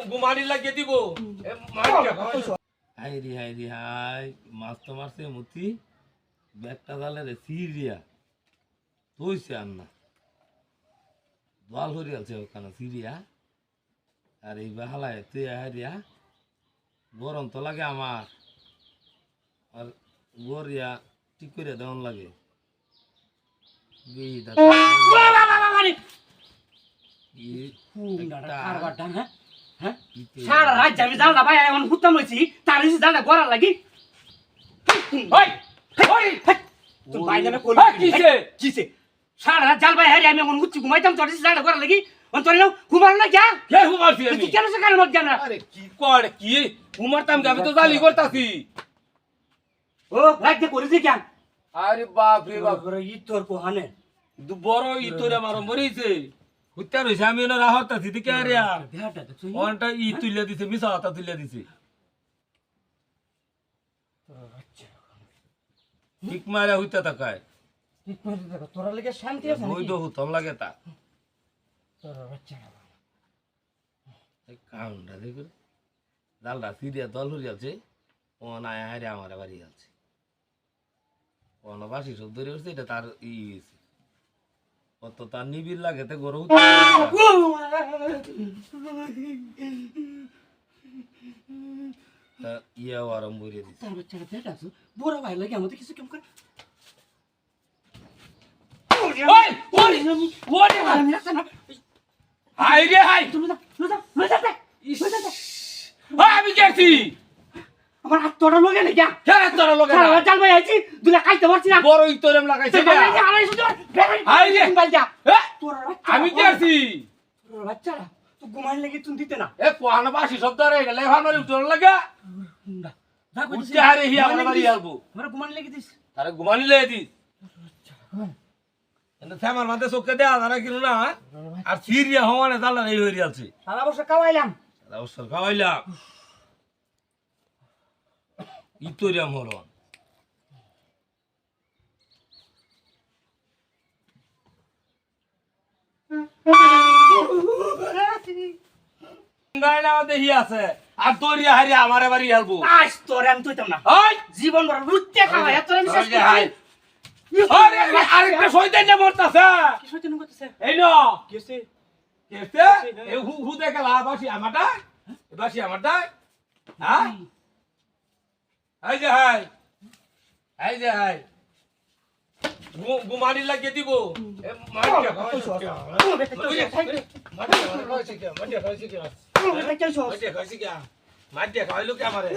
গুমানি লাগিয়ে দিব হাই রে হাই মাছ তো মারছে মতি ব্যাগটা জালে রে সিরিয়া তুইছে আর না দল হরি আছে ওখানে সিরিয়া আর এই বাহালায় তুই হারিয়া গরম তো লাগে আমার আর গরিয়া ঠিক করে দেওয়ান লাগে সারা রাত আমি জানলা ভাই এখন হুতাম হয়েছি তার জানলা গড়া লাগি সারা রাত জাল ভাই হারি আমি এখন উচ্ছি ঘুমাইতাম তোর জানলা গড়া লাগি তোর ঘুমার না যা ঘুমাচ্ছি কেন সে কাল মত জানা আরে কি কর কি ঘুমারতাম আমি তো জালি করতাছি ও রাত করেছি কেন আরে বাপ রে বাপ ই তোর কোহানে বড় ইতরে আমার মরিছে হুত্যার হইছে আমি না রাহতাছি দিকে আরে আর বেটা দেখছ ওনটা ই তুইলা দিছে মিছা কথা তুইলা দিছে ঠিক মারা হইতা তাকায় তোরা লাগে শান্তি আছে বই দো হুতম লাগে তা তোর বাচ্চা কাউন্ডা দেখো ডালটা সিরিয়া দল হরি আছে ও না হারে আমার বাড়ি আছে অনবাসী সব ধরে উঠছে এটা তার ই হয়েছে কত তার নিবিড় লাগে তে গরু ইয়া আরম্ভ করে দিচ্ছে তার বাচ্চাটা বেটা আছে বড় ভাই লাগে আমাদের কিছু কেমন করে হাই রে হাই আমি গেছি আমার হাত তোরা লগে না গিয়া হ্যাঁ তোরা লোকে জাল ভাই আইছি দুলা খাইতে পারছি না বড় ইতরেম লাগাইছে আমি গেছি তোর বাচ্চারা তো ঘুমাই লাগি তুমি দিতে না এ কোহানবাসী শব্দ রে গেলে ভালো উঠল লাগা উঠতে হারে হি আমার বাড়ি আসবো আমরা ঘুমাই লাগি দিস তারে ঘুমানি লয়ে দিস এনে থামার মাঝে চোখে দেয়া জানা কিনো না আর সিরিয়া হওয়ানে জানলা এই হয়ে আছে সারা বছর খাওয়াইলাম অবসর খাওয়াইলাম ইতরিয়াম হলো দেখি আছে আর দরিয়া হারি আমার বাড়ি আসবো আজ তোর আমি তুইতাম না জীবন বড় রুটে খাওয়াই তোর আমি শেষ আরে আরেকটা শয়তান না মরতাছে কি শয়তান করতেছে এই নো কেসে কেসে এ হু দেখলা বাসি আমারটা বাসি আমারটা হ্যাঁ এই যে হাই গুমানি লাগিয়ে দিব মাটিয়া খাওয়াইলো কে আমারে